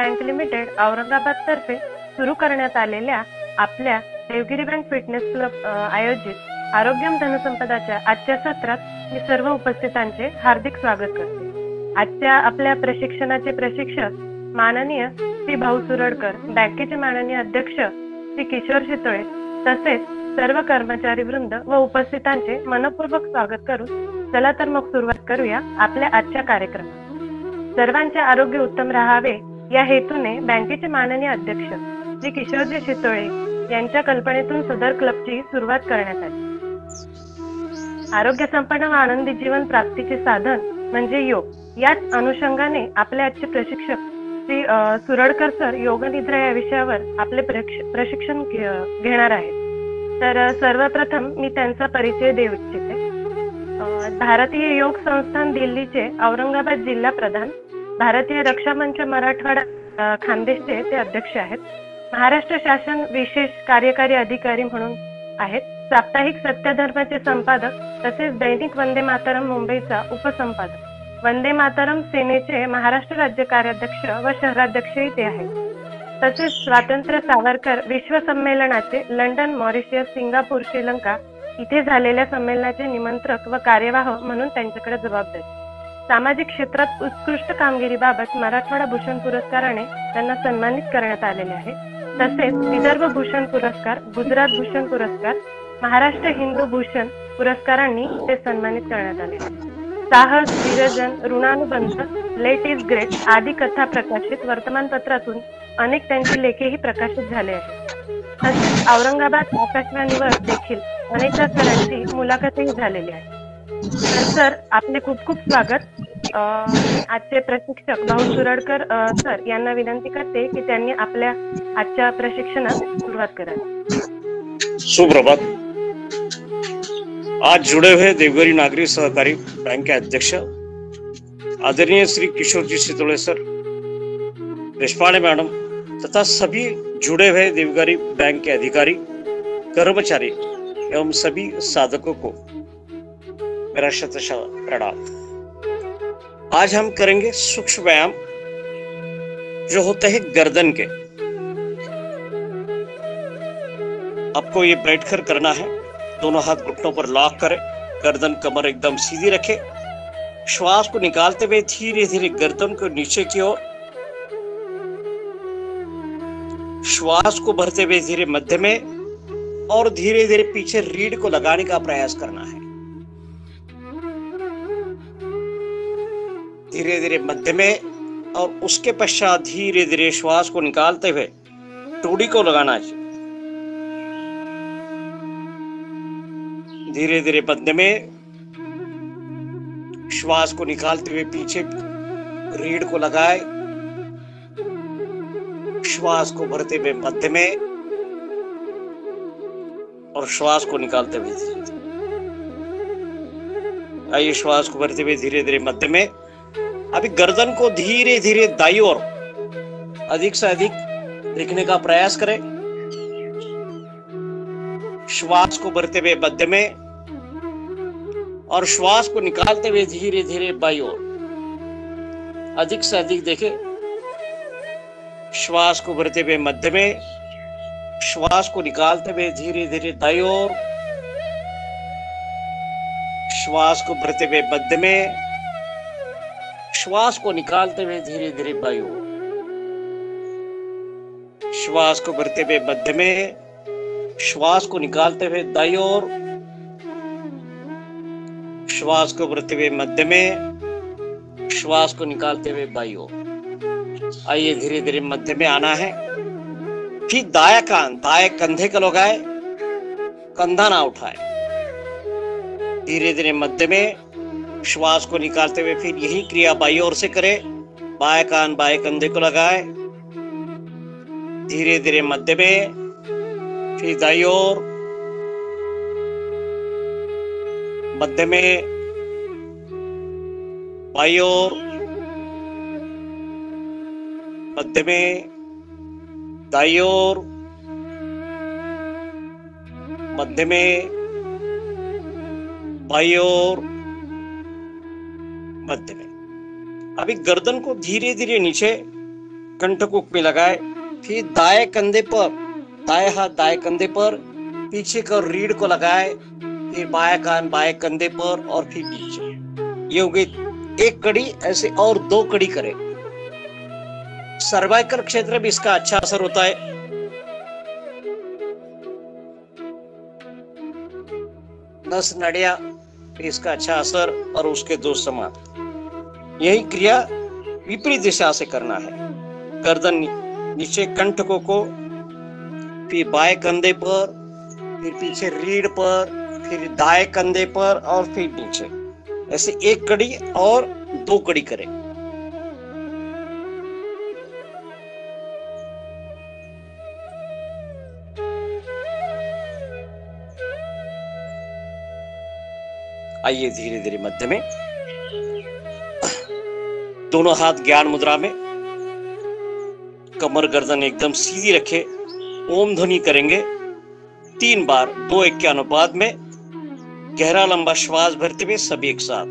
Bank limited Aurangabad तर्फे सुरू करण्यात आलेल्या आपल्या देवगिरी बँक फिटनेस क्लब आयोजित आरोग्यम धनसंपदाच्या आजच्या सत्रात मी सर्व उपस्थितांचे हार्दिक स्वागत करते। आजच्या आपल्या प्रशिक्षणाचे प्रशिक्षक माननीय श्री भाऊ सुरडकर, बँकेचे माननीय अध्यक्ष श्री किशोर शितोळे तसेच सर्व कर्मचारी वृंद व उपस्थितांचे मनपूर्वक स्वागत करून चला तर मग सुरुवात करूया आपल्या आजच्या कार्यक्रमात। सर्वांचे आरोग्य उत्तम राहावे या हेतूने बँकेचे माननीय अध्यक्ष श्री किशोरजी शितोळे यांच्या कल्पनेतून सदर क्लबची सुरुवात करण्यात आली। आरोग्य संपन्न व आनंदी जीवन प्राप्तीचे साधन म्हणजे योग, याच अनुषंगाने आपले आजचे प्रशिक्षक श्री सुरडकर सर योग निद्रा या विषयावर आपले प्रशिक्षण घेणार आहेत। तर सर्वप्रथम मी त्यांचा परिचय देऊ इच्छिते। भारतीय योग संस्थान दिल्लीचे औरंगाबाद जिल्हा प्रधान, भारतीय रक्षा मंच मराठवाडा खानदेशचे ते अध्यक्ष आहेत। महाराष्ट्र शासन विशेष कार्यकारी अधिकारी म्हणून आहेत। साप्ताहिक सत्यधर्माचे संपादक तसेच दैनिक वंदे मातरम मुंबईचा उपसंपादक, वंदे मातरम सेनेचे महाराष्ट्र राज्य कार्याध्यक्ष व शहराध्यक्षही ते आहेत। तसेच स्वातंत्र्य सावरकर विश्व संमेलनाचे लंडन, मॉरिशस, सिंगापूर, श्रीलंका इथे झालेल्या संमेलनाचे निमंत्रक व कार्यवाह म्हणून त्यांच्याकडे जबाबदारी। सामाजिक क्षेत्रात उत्कृष्ट कामगिरीबाबत मराठवाडा भूषण पुरस्काराने त्यांना सन्मानित करण्यात आलेले आहे। तसेच विदर्भ भूषण पुरस्कार, गुजरात भूषण पुरस्कार, महाराष्ट्र हिंदू भूषण पुरस्कारांनी ते सन्मानित करण्यात आले। साहस, वीरजन, ऋणानुबंध, लेट इज ग्रेट आदी कथा प्रकाशित वर्तमानपत्रातून अनेक त्यांचे लेखही प्रकाशित झाले आहेत। तसेच औरंगाबाद आकाशवाणीवर देखील अनेकदा सरांची मुलाखतही झालेली आहे। तर सर, आपले खूप खूप स्वागत। आजचे प्रशिक्षक भाऊ सुरडकर सर यांना विनंती करते की त्यांनी आपल्या आजच्या प्रशिक्षणास सुरुवात करावी। सुप्रभात। आज जुड़े हुए देवगिरी नागरिक सहकारी बैंक के अध्यक्ष आदरणीय श्री किशोरजी शितोळे सर, देशपांडे मैडम तथा सभी जुड़े हुए देवगिरी बैंक के अधिकारी, कर्मचारी एवं सभी साधकों को मेरा शतशः प्रणाम। आज हम करेंगे सूक्ष्म व्यायाम जो होते हैं गर्दन के। आपको ये बैठकर करना है। दोनों हाथ घुटनों पर लॉक करें, गर्दन कमर एकदम सीधी रखें। श्वास को निकालते हुए धीरे धीरे गर्दन को नीचे की ओर, श्वास को भरते हुए धीरे मध्य में और धीरे धीरे पीछे रीढ़ को लगाने का प्रयास करना है। धीरे धीरे मध्य में और उसके पश्चात धीरे धीरे श्वास को निकालते हुए टूडी को लगाना है। धीरे धीरे मध्य में श्वास को निकालते हुए पीछे रीढ़ को लगाए, श्वास को भरते हुए मध्य में और श्वास को निकालते हुए धीरे धीरे। आइए, श्वास को भरते हुए धीरे धीरे मध्य में। अभी गर्दन को धीरे धीरे दाईं ओर अधिक से अधिक देखने का प्रयास करें। श्वास को भरते हुए मध्य में और श्वास को निकालते हुए धीरे धीरे बाईं ओर अधिक से अधिक देखें। श्वास को भरते हुए मध्य में, श्वास को निकालते हुए धीरे धीरे दाईं ओर, श्वास को भरते हुए मध्य में, श्वास को निकालते हुए धीरे धीरे बाईं ओर, श्वास को भरते हुए मध्य में, श्वास को निकालते हुए दाईं ओर, श्वास को भरते हुए मध्य में, श्वास को निकालते हुए बाईं ओर। आइए, धीरे धीरे मध्य में आना है। फिर दाया कान दाएं कंधे को लगाए, कंधा ना उठाए। धीरे धीरे मध्य में श्वास को निकालते हुए फिर यही क्रिया बाईं ओर से करें। बाएं कान बाएं कंधे को लगाए, धीरे धीरे मध्य में, फिर दाईं ओर, मध्य में, बाईं ओर, मध्य में, दाईं ओर, मध्य में, बाईं ओर, मध्य में। अभी गर्दन को धीरे धीरे नीचे कंठकुक में लगाए, फिर दाएं कंधे पर, दाएं हाथ दाएं कंधे पर, पीछे कर रीढ़ को लगाए, फिर बाएं कान बाएं कंधे पर और फिर नीचे। ये हो गई एक कड़ी। ऐसे और 2 कड़ी करें। सर्वाइकल क्षेत्र में इसका अच्छा असर होता है। नस नड़िया इसका अच्छा असर और उसके 2 समान। यही क्रिया विपरीत दिशा से करना है। गर्दन नीचे, कंठकों को, फिर बाएं कंधे पर, फिर पीछे रीढ़ पर, फिर दाएं कंधे पर और फिर नीचे। ऐसे 1 कड़ी और 2 कड़ी करें। आइए धीरे धीरे मध्य में, दोनों हाथ ज्ञान मुद्रा में, कमर गर्दन एकदम सीधी रखे। ओम ध्वनि करेंगे 3 बार 2:1 के अनुपात में। गहरा लंबा श्वास भरते हुए सभी एक साथ।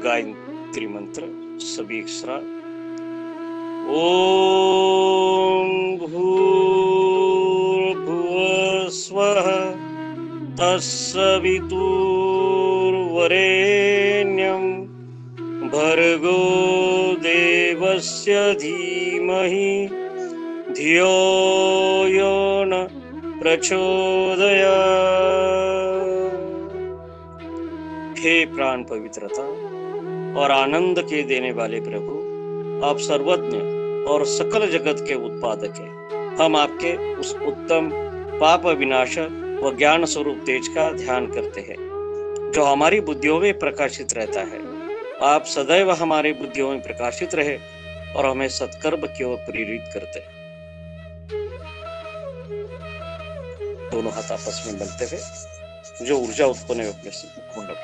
गायत्री मंत्र सभी एक साथ। ओम भूर्भुवः स्वः तत्सवितुर्वरेण्यं भर्गो देवस्य धीमहि धियो यो न प्रचोदयात्। हे प्राण पवित्रता और आनंद के देने वाले प्रभु, आप सर्वज्ञ और सकल जगत के उत्पादक हैं। हम आपके उस उत्तम पाप विनाशक व ज्ञान स्वरूप तेज का ध्यान करते हैं जो हमारी बुद्धियों में प्रकाशित रहता है। आप सदैव हमारी बुद्धियों में प्रकाशित रहे और हमें सत्कर्म की ओर प्रेरित करते हैं। दोनों हाथ आपस में मिलते हुए जो ऊर्जा उत्पन्न है अपने से मुखमंडल।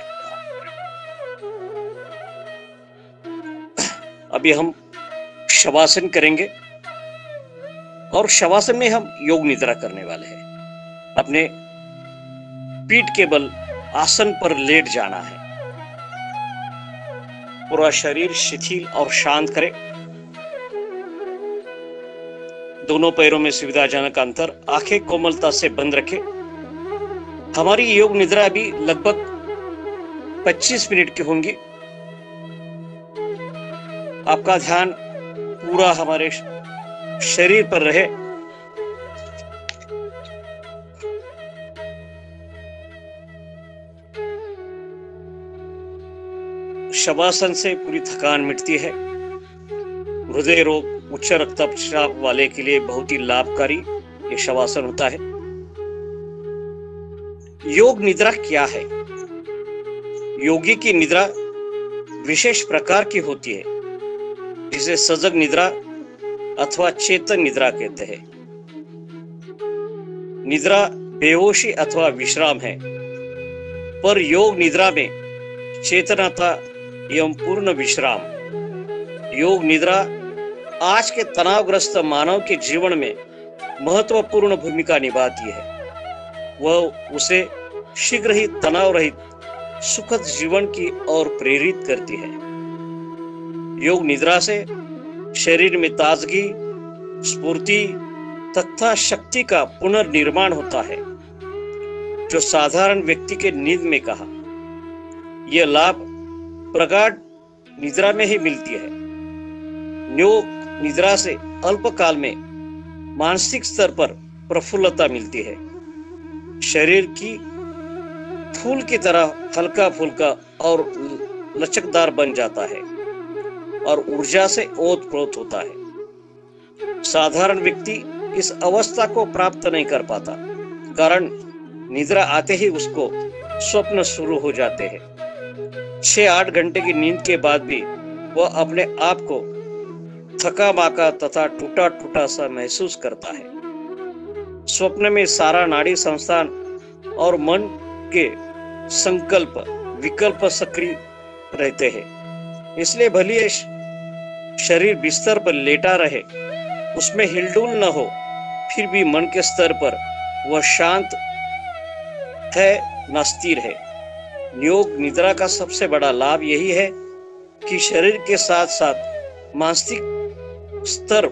अभी हम शवासन करेंगे और शवासन में हम योग निद्रा करने वाले हैं। अपने पीठ के बल आसन पर लेट जाना है। पूरा शरीर शिथिल और शांत करें। दोनों पैरों में सुविधाजनक अंतर, आंखें कोमलता से बंद रखें। हमारी योग निद्रा भी लगभग 25 मिनट की होंगी। आपका ध्यान पूरा हमारे शरीर पर रहे। शवासन से पूरी थकान मिटती है। हृदय रोग, उच्च रक्तचाप वाले के लिए बहुत ही लाभकारी ये शवासन होता है। योग निद्रा क्या है? योगी की निद्रा विशेष प्रकार की होती है जिसे सजग निद्रा अथवा चेतन निद्रा कहते हैं। निद्रा बेहोशी अथवा विश्राम है, पर योग निद्रा में चेतनता एवं पूर्ण विश्राम। योग निद्रा आज के तनावग्रस्त मानव के जीवन में महत्वपूर्ण भूमिका निभाती है। वह उसे शीघ्र ही तनाव रहित सुखद जीवन की ओर प्रेरित करती है। योग निद्रा से शरीर में ताजगी, स्फूर्ति तथा शक्ति का पुनर्निर्माण होता है, जो साधारण व्यक्ति के नींद में कहा। यह लाभ प्रगाढ़ निद्रा में ही मिलती है। योग निद्रा से अल्पकाल में मानसिक स्तर पर प्रफुल्लता मिलती है। शरीर की फूल की तरह हल्का फुल्का और लचकदार बन जाता है और ऊर्जा से ओतप्रोत होता है। साधारण व्यक्ति इस अवस्था को प्राप्त नहीं कर पाता, कारण निद्रा आते ही उसको स्वप्न शुरू हो जाते हैं। 6-8 घंटे की नींद के बाद भी वह अपने आप को थका माका तथा टूटा टूटा सा महसूस करता है। स्वप्न में सारा नाड़ी संस्थान और मन के संकल्प विकल्प सक्रिय रहते हैं। इसलिए भले शरीर बिस्तर पर लेटा रहे, उसमें हिलडुल न हो, फिर भी मन के स्तर पर वह शांत है, न स्थिर है। योग निद्रा का सबसे बड़ा लाभ यही है कि शरीर के साथ साथ मानसिक स्तर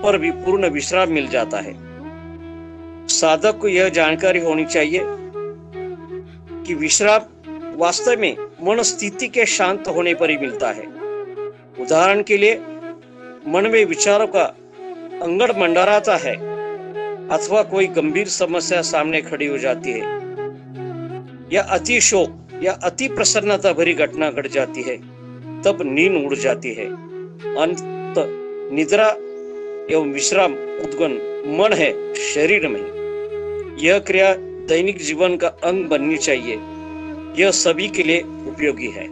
पर भी पूर्ण विश्राम मिल जाता है। साधक को यह जानकारी होनी चाहिए कि विश्राम वास्तव में मन स्थिति के शांत होने पर ही मिलता है। उदाहरण के लिए, मन में विचारों का अंगड़ मंडराता है अथवा कोई गंभीर समस्या सामने खड़ी हो जाती है, या अति शोक या अति प्रसन्नता भरी घटना घट जाती है, तब नींद उड़ जाती है। अंत निद्रा एवं विश्राम उद्गम मन है, शरीर में। यह क्रिया दैनिक जीवन का अंग बननी चाहिए। यह सभी के लिए उपयोगी है।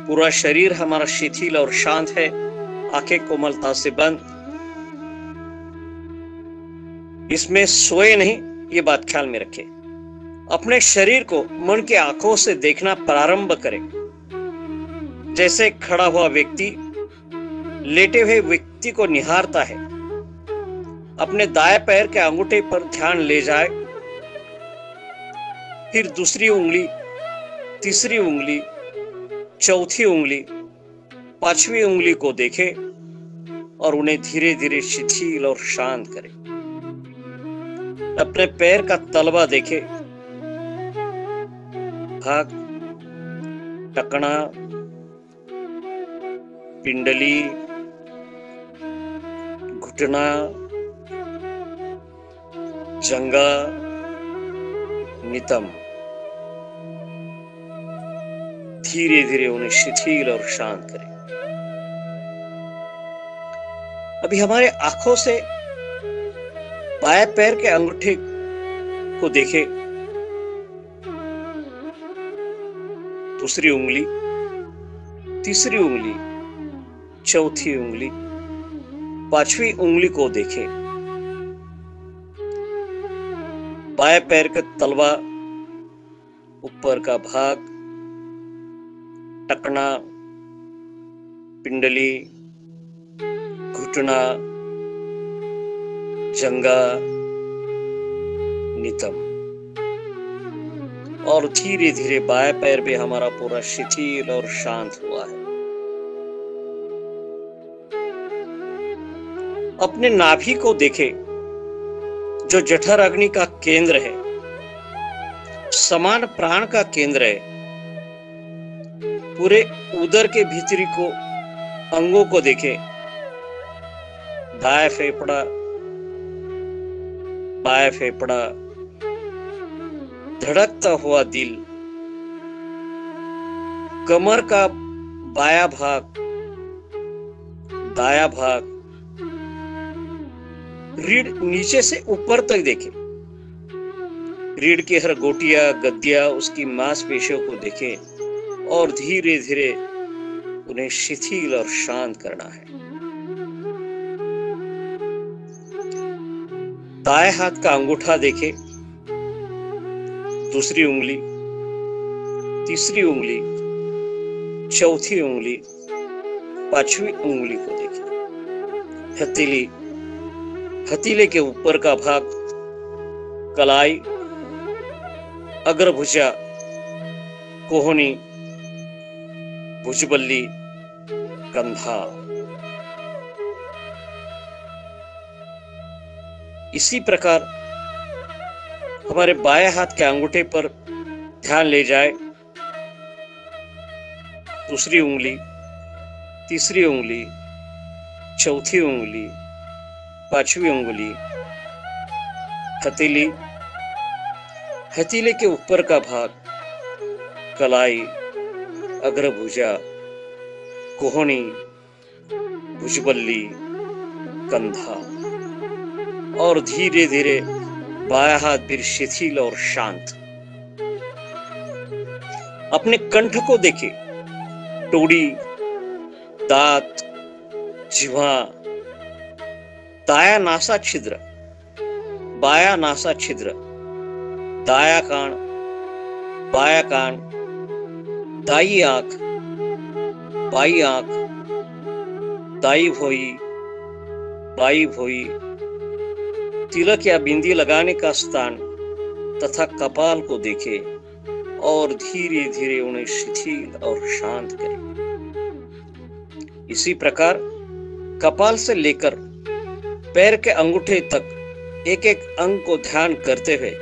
पूरा शरीर हमारा शिथिल और शांत है, आंखें कोमलता से बंद। इसमें सोए नहीं, ये बात ख्याल में रखें। अपने शरीर को मन के आंखों से देखना प्रारंभ करें। जैसे खड़ा हुआ व्यक्ति लेटे हुए व्यक्ति को निहारता है। अपने दाएं पैर के अंगूठे पर ध्यान ले जाए, फिर दूसरी उंगली, तीसरी उंगली, चौथी उंगली, पांचवी उंगली को देखे और उन्हें धीरे धीरे शिथिल और शांत करें। अपने पैर का तलवा देखे, भाग, टकना, पिंडली, घुटना, जंगा, नितंब। धीरे धीरे उन्हें शिथिल और शांत करें। अभी हमारे आंखों से बाएं पैर के अंगूठे को देखें, दूसरी उंगली, तीसरी उंगली, चौथी उंगली, पांचवी उंगली को देखें। बाएं पैर का तलवा, ऊपर का भाग, टकना, पिंडली, घुटना, जंगा, नितंब। और धीरे धीरे बाएं पैर भी हमारा पूरा शिथिल और शांत हुआ है। अपने नाभि को देखें, जो जठर अग्नि का केंद्र है, समान प्राण का केंद्र है। पूरे उदर के भीतरी को अंगों को देखें। दाएं फेफड़ा, बाएं फेफड़ा, धड़कता हुआ दिल, कमर का बायां भाग, दायां भाग, रीढ़ नीचे से ऊपर तक देखें। रीढ़ की हर गोटिया, गद्दिया, उसकी मांसपेशियों को देखें और धीरे धीरे उन्हें शिथिल और शांत करना है। दाएं हाथ का अंगूठा देखें, दूसरी उंगली, तीसरी उंगली, चौथी उंगली, पांचवी उंगली को देखें। हथेली, हथेली के ऊपर का भाग, कलाई, अग्रभुजा, कोहनी, भुजबल्ली, कंधा। इसी प्रकार हमारे बाएं हाथ के अंगूठे पर ध्यान ले जाए। दूसरी उंगली, तीसरी उंगली, चौथी उंगली, पांचवी उंगली, हथेली, हथेली के ऊपर का भाग, कलाई, अग्रभुजा, कोहनी, भुजबल्ली, कंधा और धीरे धीरे बायां हाथ भी शिथिल और शांत। अपने कंठ को देखे, टोड़ी, दांत, जिह्वा, दाया नासा छिद्र, बाया नासा छिद्र, दाया कान, बाया कान, दाई आंख, बाई आंख, दाई भोई, बाई भोई, तिलक या बिंदी लगाने का स्थान तथा कपाल को देखे और धीरे धीरे उन्हें शिथिल और शांत करें। इसी प्रकार कपाल से लेकर पैर के अंगूठे तक एक एक अंग को ध्यान करते हुए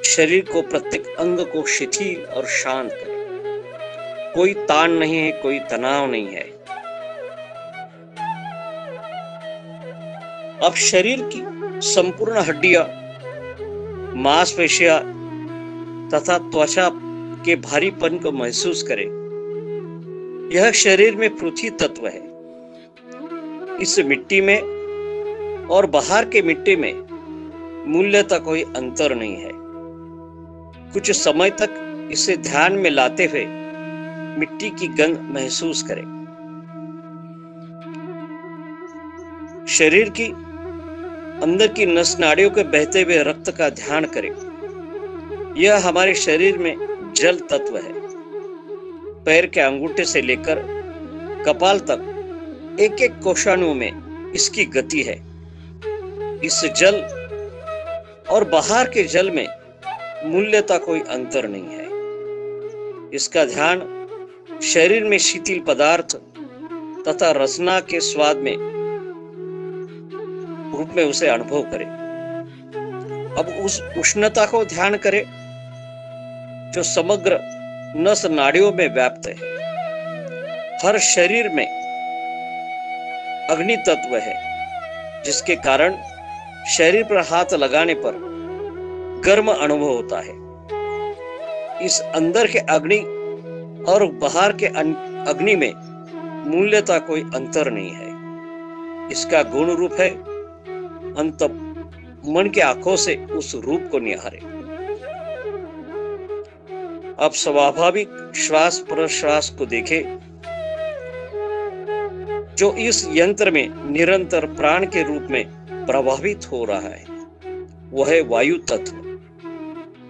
शरीर को, प्रत्येक अंग को शिथिल और शांत करें। कोई तान नहीं है, कोई तनाव नहीं है। अब शरीर की संपूर्ण हड्डियां, मांसपेशियां तथा त्वचा के भारीपन को महसूस करें। यह शरीर में पृथ्वी तत्व है। इस मिट्टी में और बाहर के मिट्टी में मूल्यता कोई अंतर नहीं है। कुछ समय तक इसे ध्यान में लाते हुए मिट्टी की गंध महसूस करें। शरीर की अंदर की नस नाड़ियों के बहते हुए रक्त का ध्यान करें। यह हमारे शरीर में जल तत्व है। पैर के अंगूठे से लेकर कपाल तक एक एक कोशाणु में इसकी गति है। इस जल और बाहर के जल में मूल्यता कोई अंतर नहीं है। इसका ध्यान शरीर में शिथिल पदार्थ तथा रसना के स्वाद में रूप में उसे अनुभव करें। अब उस उष्णता को ध्यान करें जो समग्र नस नाड़ियों में व्याप्त है। हर शरीर में अग्नि तत्व है, जिसके कारण शरीर पर हाथ लगाने पर गर्म अनुभव होता है। इस अंदर के अग्नि और बाहर के अग्नि में मूल्यता कोई अंतर नहीं है। इसका गुण रूप है अंत मन के आंखों से उस रूप को निहारे। अब स्वाभाविक श्वास प्रश्वास को देखें जो इस यंत्र में निरंतर प्राण के रूप में प्रभावित हो रहा है। वह है वायु तत्व।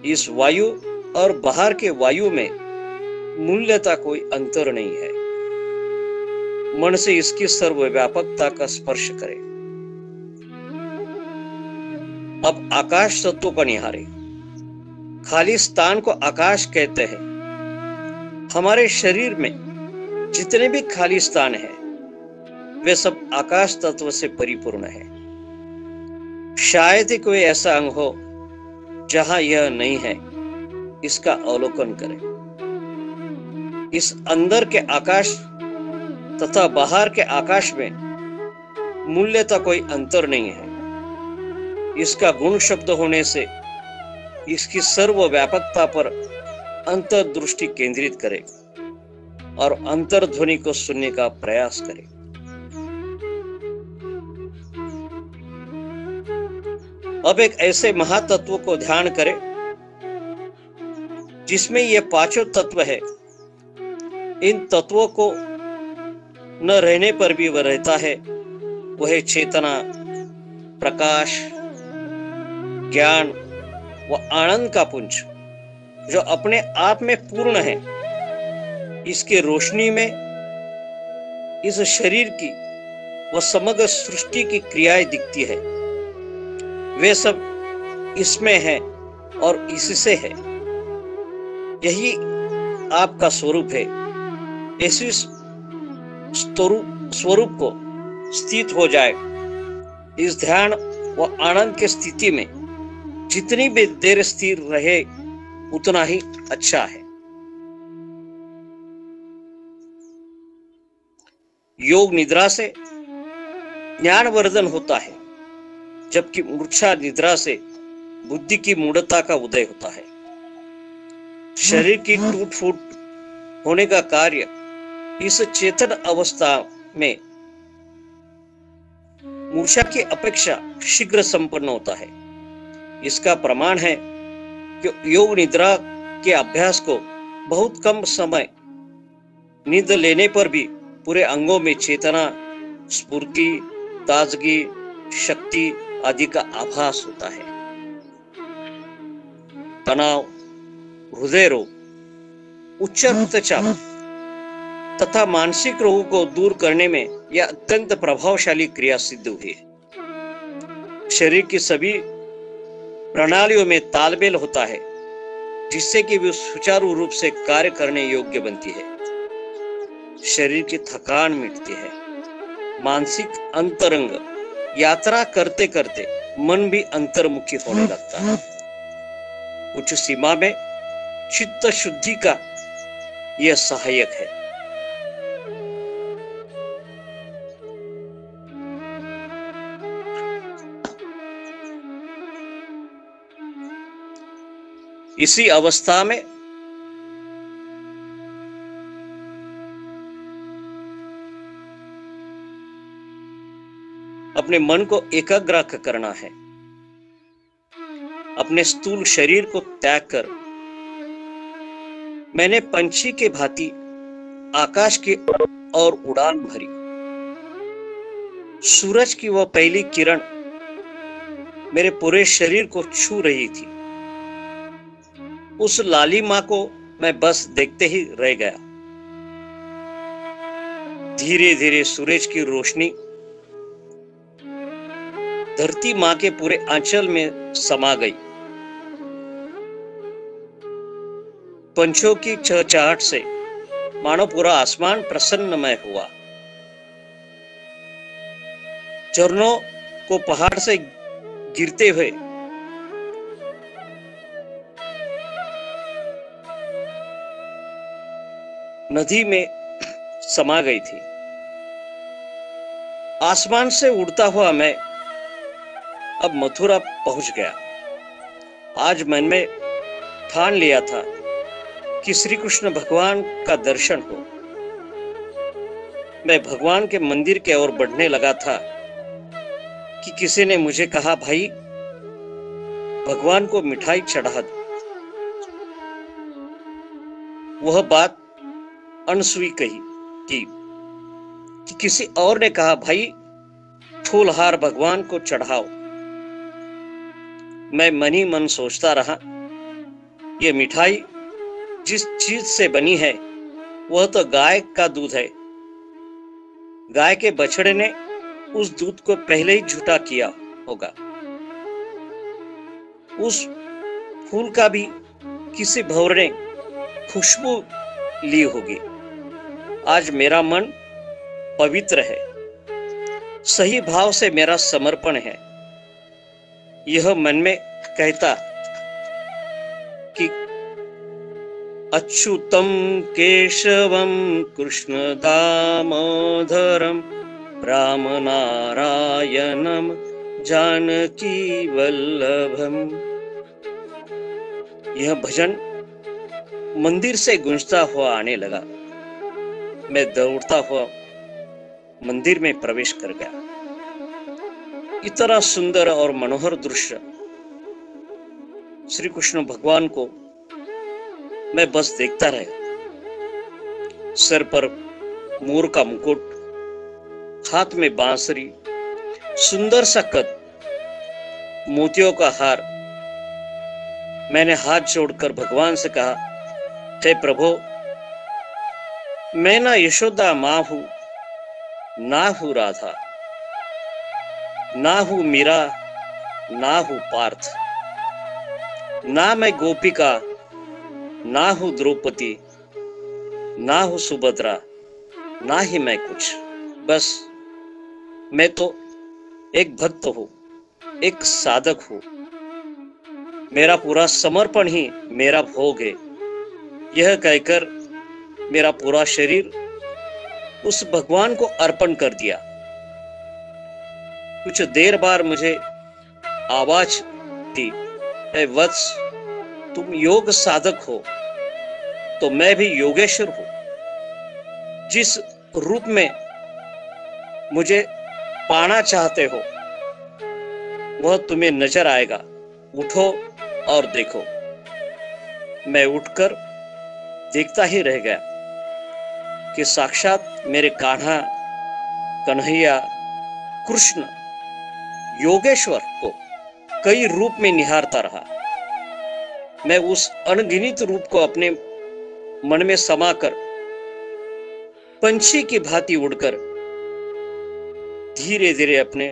इस वायु और बाहर के वायु में मूल्यता कोई अंतर नहीं है। मन से इसकी सर्वव्यापकता का स्पर्श करें। अब आकाश तत्व को निहारें। खाली स्थान को आकाश कहते हैं। हमारे शरीर में जितने भी खाली स्थान है वे सब आकाश तत्व से परिपूर्ण है। शायद ही कोई ऐसा अंग हो जहां यह नहीं है। इसका अवलोकन करें। इस अंदर के आकाश तथा बाहर के आकाश में मूल्यता कोई अंतर नहीं है। इसका गुण शब्द होने से इसकी सर्वव्यापकता पर अंतर्दृष्टि केंद्रित करें और अंतर्ध्वनि को सुनने का प्रयास करें। अब एक ऐसे महातत्व को ध्यान करें जिसमें ये पांचों तत्व है। इन तत्वों को न रहने पर भी वह रहता है। वह चेतना, प्रकाश, ज्ञान व आनंद का पुंज जो अपने आप में पूर्ण है। इसके रोशनी में इस शरीर की व समग्र सृष्टि की क्रियाएं दिखती है। वे सब इसमें है और इससे है। यही आपका स्वरूप है। इसी स्वरूप को स्थित हो जाए। इस ध्यान व आनंद के स्थिति में जितनी भी देर स्थिर रहे उतना ही अच्छा है। योग निद्रा से ज्ञानवर्धन होता है, जबकि मूर्छा निद्रा से बुद्धि की मूढ़ता का उदय होता है। शरीर की टूट फूट होने का कार्य इस चेतन अवस्था में मूर्छा की अपेक्षा शीघ्र संपन्न होता है। इसका प्रमाण है कि योग निद्रा के अभ्यास को बहुत कम समय नींद लेने पर भी पूरे अंगों में चेतना, स्फूर्ति, ताजगी, शक्ति आदि का आभास होता है। तनाव, हृदय रोग, उच्च रक्तचाप तथा मानसिक रोगों को दूर करने में यह अत्यंत प्रभावशाली क्रिया सिद्ध हुई है। शरीर की सभी प्रणालियों में तालमेल होता है, जिससे कि वे सुचारू रूप से कार्य करने योग्य बनती है। शरीर की थकान मिटती है। मानसिक अंतरंग यात्रा करते करते मन भी अंतर्मुखी होने लगता है। कुछ सीमा में चित्त शुद्धि का यह सहायक है। इसी अवस्था में अपने मन को एकाग्र करना है। अपने स्थूल शरीर को त्याग कर मैंने पंछी के भांति आकाश की ओर उड़ान भरी। सूरज की वह पहली किरण मेरे पूरे शरीर को छू रही थी। उस लालिमा को मैं बस देखते ही रह गया। धीरे धीरे सूरज की रोशनी धरती मां के पूरे आंचल में समा गई। पंछियों की चहचहाट से मानो पूरा आसमान प्रसन्नमय हुआ। झरनों को पहाड़ से गिरते हुए नदी में समा गई थी। आसमान से उड़ता हुआ मैं अब मथुरा पहुंच गया। आज मन में ठान लिया था कि श्री कृष्ण भगवान का दर्शन हो। मैं भगवान के मंदिर की ओर बढ़ने लगा था कि किसी ने मुझे कहा, भाई भगवान को मिठाई चढ़ा दो। वह बात अनसुई कही कि किसी और ने कहा, भाई फूलहार भगवान को चढ़ाओ। मैं मन ही मन सोचता रहा, ये मिठाई जिस चीज से बनी है वह तो गाय का दूध है। गाय के बछड़े ने उस दूध को पहले ही झूठा किया होगा। उस फूल का भी किसी भंवर ने खुशबू ली होगी। आज मेरा मन पवित्र है। सही भाव से मेरा समर्पण है। यह मन में कहता कि अच्युतम केशवम कृष्ण दामोदरम राम नारायणम जानकी वल्लभम। यह भजन मंदिर से गूंजता हुआ आने लगा। मैं दौड़ता हुआ मंदिर में प्रवेश कर गया। इतना सुंदर और मनोहर दृश्य श्री कृष्ण भगवान को मैं बस देखता रहा। सर पर मोर का मुकुट, हाथ में बांसुरी, सुंदर सा कद, मोतियों का हार। मैंने हाथ जोड़कर भगवान से कहा, हे प्रभु, मैं ना यशोदा मां हूं, ना हूं राधा, ना हूं मीरा, ना हूं पार्थ, ना मैं गोपिका, ना हूं द्रौपदी, ना हूं सुभद्रा, ना ही मैं कुछ। बस मैं तो एक भक्त हूं, एक साधक हूं। मेरा पूरा समर्पण ही मेरा भोग है। यह कहकर मेरा पूरा शरीर उस भगवान को अर्पण कर दिया। कुछ देर बाद मुझे आवाज दी, हे वत्स, तुम योग साधक हो, तो मैं भी योगेश्वर हूं। जिस रूप में मुझे पाना चाहते हो वह तुम्हें नजर आएगा। उठो और देखो। मैं उठकर देखता ही रह गया कि साक्षात मेरे कान्हा, कन्हैया, कृष्ण, योगेश्वर को कई रूप में निहारता रहा। मैं उस अनगिनत रूप को अपने मन में समाकर पंछी की भांति उड़कर धीरे धीरे अपने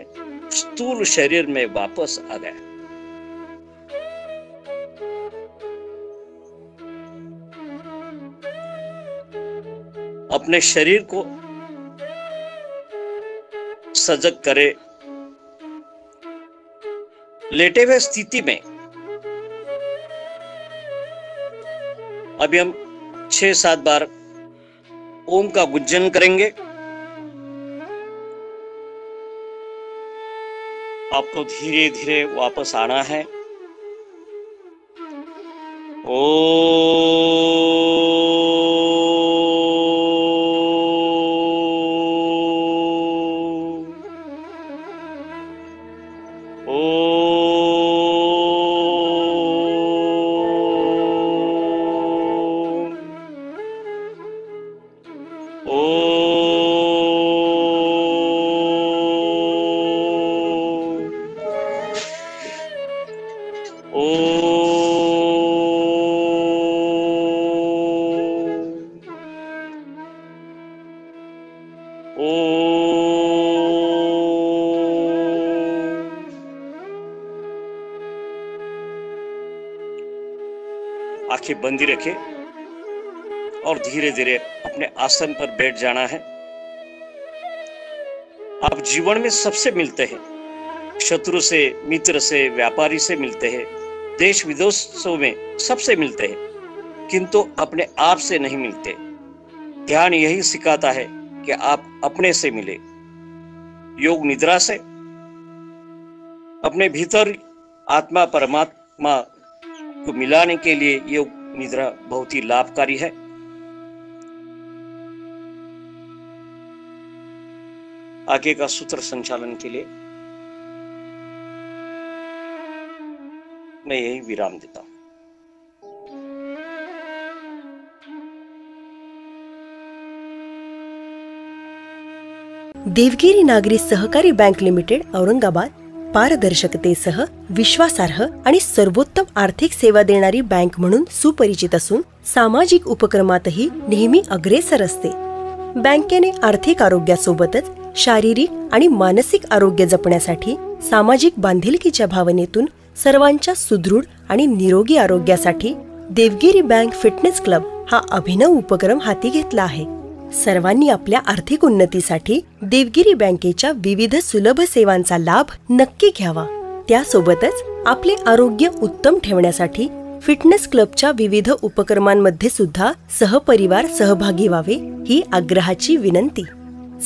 स्थूल शरीर में वापस आ गया। अपने शरीर को सजग करे, लेटे हुए स्थिति में अभी हम 6-7 बार ओम का गुंजन करेंगे। आपको धीरे धीरे वापस आना है। आंखें बंदी रखें और धीरे धीरे अपने आसन पर बैठ जाना है। आप जीवन में सबसे मिलते हैं, शत्रु से, मित्र से, व्यापारी से मिलते हैं, देश विदेशों में सबसे मिलते हैं, किंतु अपने आप से नहीं मिलते। ध्यान यही सिखाता है कि आप अपने से मिले। योग निद्रा से अपने भीतर आत्मा परमात्मा को मिलाने के लिए योग निद्रा बहुत ही लाभकारी है। आगे का सूत्र संचालन के लिए मैं यही विराम देता हूं। देवगिरी नागरी सहकारी बँक लिमिटेड औरंगाबाद पारदर्शकतेसह विश्वासार्ह आणि सर्वोत्तम आर्थिक सेवा देणारी बँक म्हणून सुपरिचित असून सामाजिक उपक्रमातही नेहमी अग्रेसर असते। बँकेने आर्थिक आरोग्यासोबतच शारीरिक आणि मानसिक आरोग्य जपण्यासाठी सामाजिक बांधिलकीच्या भावनेतून सर्वांच्या सुदृढ आणि निरोगी आरोग्यासाठी देवगिरी बँक फिटनेस क्लब हा अभिनव उपक्रम हाती घेतला आहे। सर्वांनी आपल्या आर्थिक उन्नतीसाठी देवगिरी बँकेच्या विविध सुलभ सेवांचा लाभ नक्की घ्यावा। त्यासोबतच आपले आरोग्य उत्तम ठेवण्यासाठी फिटनेस क्लबच्या विविध उपक्रमांमध्ये सुद्धा सहपरिवार सहभागी व्हावे ही आग्रहाची विनंती।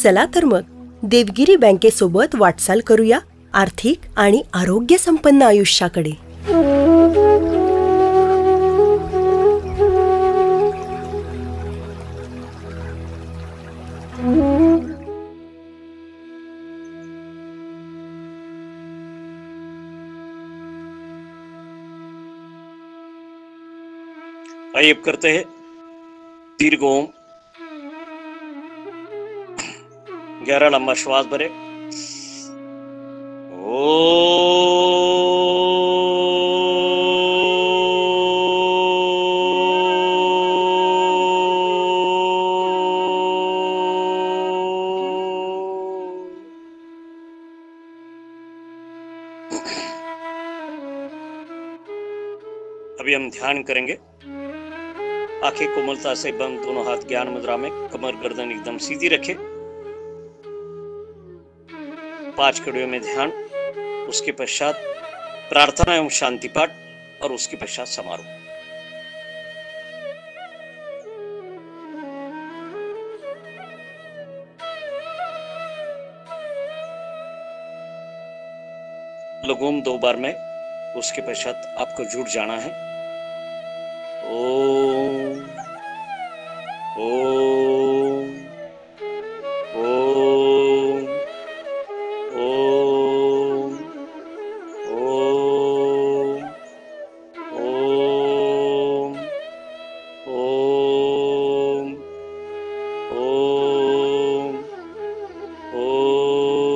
चला तर मग देवगिरी बँकेसोबत वाटचाल करूया आर्थिक आणि आरोग्य संपन्न आयुष्याकडे। आइए अब करते हैं दीर्घ ओम। 11 लंबा श्वास भरे। अभी हम ध्यान करेंगे। आंखें कोमलता से बंद, दोनों हाथ ज्ञान मुद्रा में, कमर गर्दन एकदम सीधी रखें। 5 कड़ियों में ध्यान, उसके पश्चात प्रार्थना एवं शांति पाठ और उसके पश्चात समारोह। लघुम 2 बार में, उसके पश्चात आपको जुट जाना है। ओम ओम ओम ओम ओम ओम ओम ओम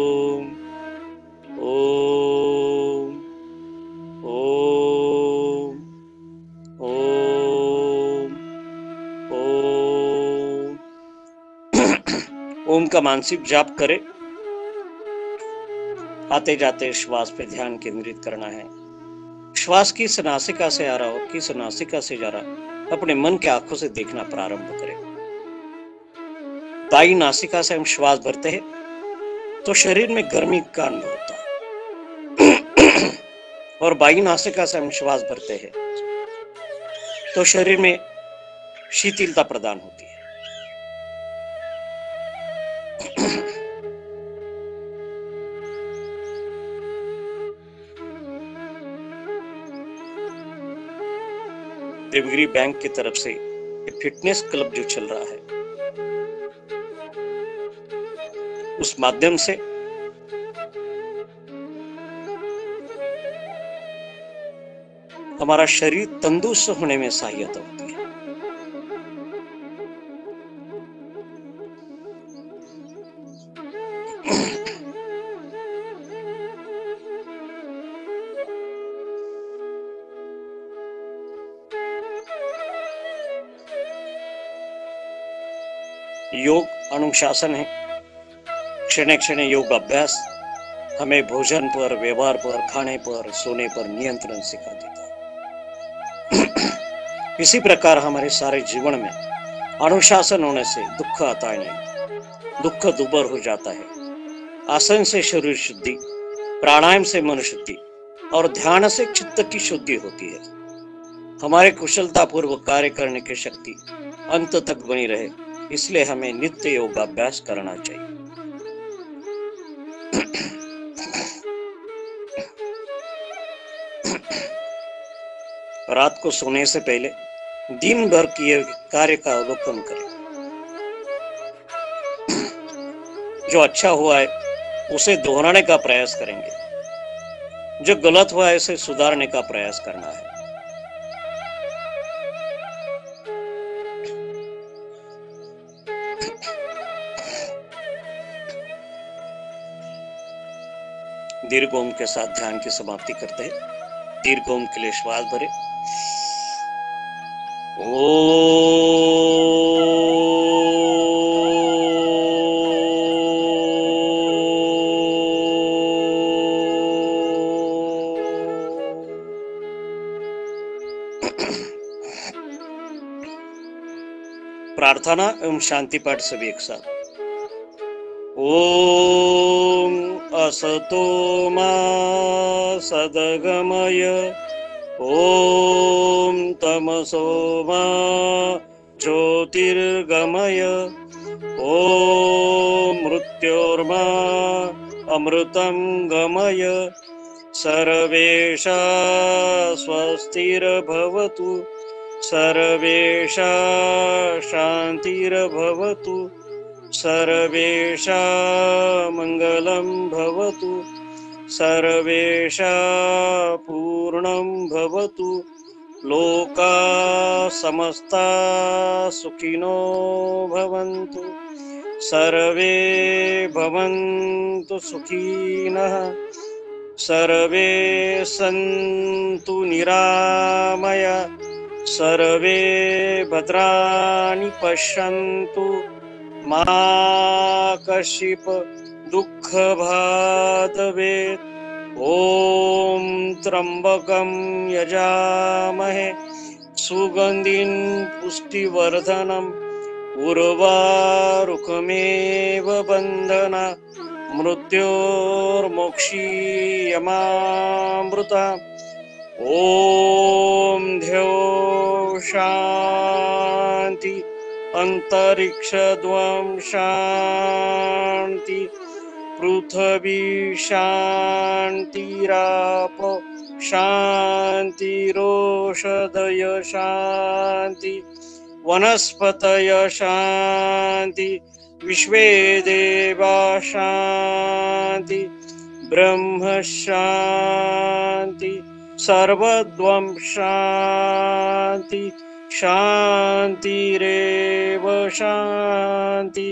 ओम ओम ओम ओम ओम। ओम का मानसिक जाप करें। आते जाते श्वास पे ध्यान केंद्रित करना है। श्वास किस नासिका से आ रहा हो, किस नासिका से जा रहा, अपने मन के आंखों से देखना प्रारंभ करें। दाई नासिका से हम श्वास भरते हैं तो शरीर में गर्मी का अनुभव होता है, और बाई नासिका से हम श्वास भरते हैं तो शरीर में शीतलता प्रदान होती है। देवगिरी बैंक की तरफ से फिटनेस क्लब जो चल रहा है, उस माध्यम से हमारा शरीर तंदुरुस्त होने में सहायता होती है। योग अनुशासन है। क्षण क्षण योग अभ्यास हमें भोजन पर, व्यवहार पर, खाने पर, सोने पर नियंत्रण सिखा देता है। इसी प्रकार हमारे सारे जीवन में अनुशासन होने से दुख आता है नहीं, दुख दूबर हो जाता है। आसन से शरीर शुद्धि, प्राणायाम से मन शुद्धि और ध्यान से चित्त की शुद्धि होती है। हमारे कुशलता पूर्वक कार्य करने की शक्ति अंत तक बनी रहे, इसलिए हमें नित्य योगाभ्यास करना चाहिए। रात को सोने से पहले दिन भर किए कार्य का अवलोकन करें। जो अच्छा हुआ है उसे दोहराने का प्रयास करेंगे, जो गलत हुआ है उसे सुधारने का प्रयास करना है। दीर्घ ओम के साथ ध्यान की समाप्ति करते हैं। दीर्घ ओम के लिए श्वास भरे। प्रार्थना एवं शांति पाठ सभी एक साथ। ओम असतो मा सद्गमय, ओम तमसो मा ज्योतिर्गमय, ओम मृत्योर्मा अमृतं गमय। सर्वेषां स्वस्तिर्भवतु, सर्वेषां शान्तिर्भवतु, सर्वेषां मङ्गलं भवतु, सर्वेषां पूर्णं भवतु। लोका समस्ता सुखिनो भवन्तु, सर्वे भवन्तु सुखिनः, सर्वे सन्तु निरामया, सर्वे भद्राणि पश्यन्तु, मा कश्चित् दुःखभाग् भवेत्। ॐ त्र्यम्बकं यजामहे सुगन्धिं पुष्टिवर्धनम्, उर्वारुकमेव बन्धना मृत्योर्मोक्षीयमामृता। ॐ ध्यो शान्ति, अंतरिक्षद्वं शान्ति, पृथ्वी शान्तिराप शान्तिरोषधय शान्ति, वनस्पतय शांति, विश्वे देवा शांति, ब्रह्म शांति, सर्वद्वं शांति, शांतिरेव शांति,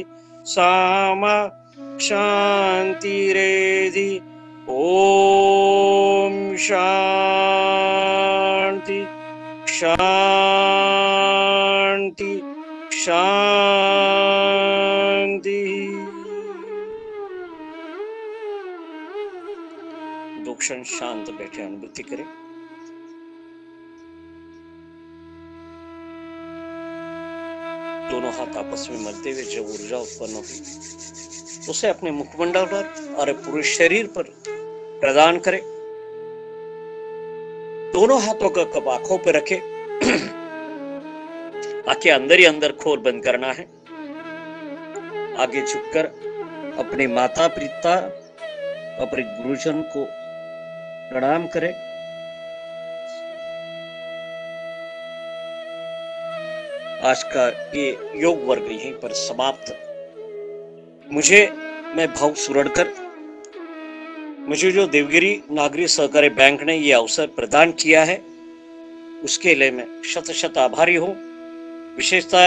सामा शांतिरेधि। ओम शांति शांति शांति। दो क्षण शांत बैठे अनुभूति करें। दोनों हाथ आपस में मलते हुए जब ऊर्जा उत्पन्न होगी उसे अपने मुखमंडल पर और पूरे शरीर पर प्रदान करें। दोनों हाथों का कप आंखों पर रखें। आंखें अंदर ही अंदर खोल बंद करना है। आगे झुककर अपने माता पिता, अपने गुरुजन को प्रणाम करें। आज का ये योग वर्ग यहीं पर समाप्त। मैं भाव सुरड़कर, मुझे जो देवगिरी नागरिक सहकारी बैंक ने ये अवसर प्रदान किया है उसके लिए मैं शत शत आभारी हूँ। विशेषतः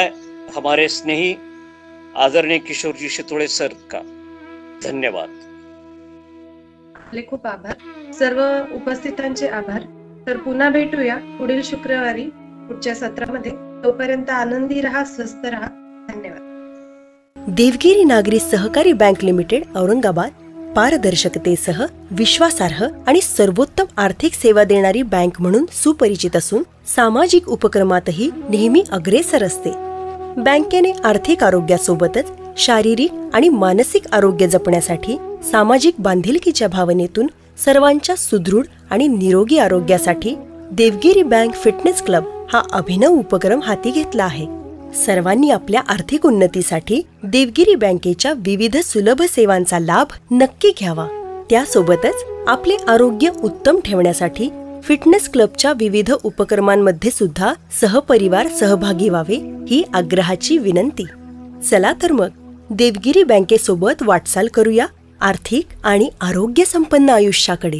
हमारे स्नेही आदरणीय किशोर जी शितोळे सर का धन्यवाद। आपले खूप आभार, सर्व उपस्थितांचे आभार। तर पुन्हा भेटूया पुढील शुक्रवारी पुढच्या सत्रामध्ये। तोपर्यंत आनंदी रहा, स्वस्थ रहा। धन्यवाद। देवगिरी नागरी सहकारी बँक लिमिटेड औरंगाबाद पारदर्शकतेसह विश्वासार्ह आणि सर्वोत्तम आर्थिक सेवा देणारी बँक म्हणून सुपरिचित असून सामाजिक उपक्रमातही नेहमी अग्रेसर असते। बँकेने आर्थिक आरोग्यासोबतच शारीरिक आणि मानसिक आरोग्य जपण्यासाठी सामाजिक बांधिलकीच्या भावनेतून सर्वांच्या सुदृढ आणि निरोगी आरोग्यासाठी देवगिरी बँक फिटनेस क्लब हा अभिनव उपक्रम हाती घेतला आहे। सर्वांनी आपल्या आर्थिक उन्नतीसाठी देवगिरी बँकेच्या विविध सुलभ सेवांचा लाभ नक्की घ्यावा। त्यासोबतच आपले आरोग्य उत्तम ठेवण्यासाठी फिटनेस क्लबच्या विविध उपक्रमांमध्ये सुद्धा सहपरिवार सहभागी व्हावे ही आग्रहाची विनंती। चला तर मग देवगिरी बँकेसोबत वाटचाल करूया आर्थिक आणि आरोग्य संपन्न आयुष्याकडे।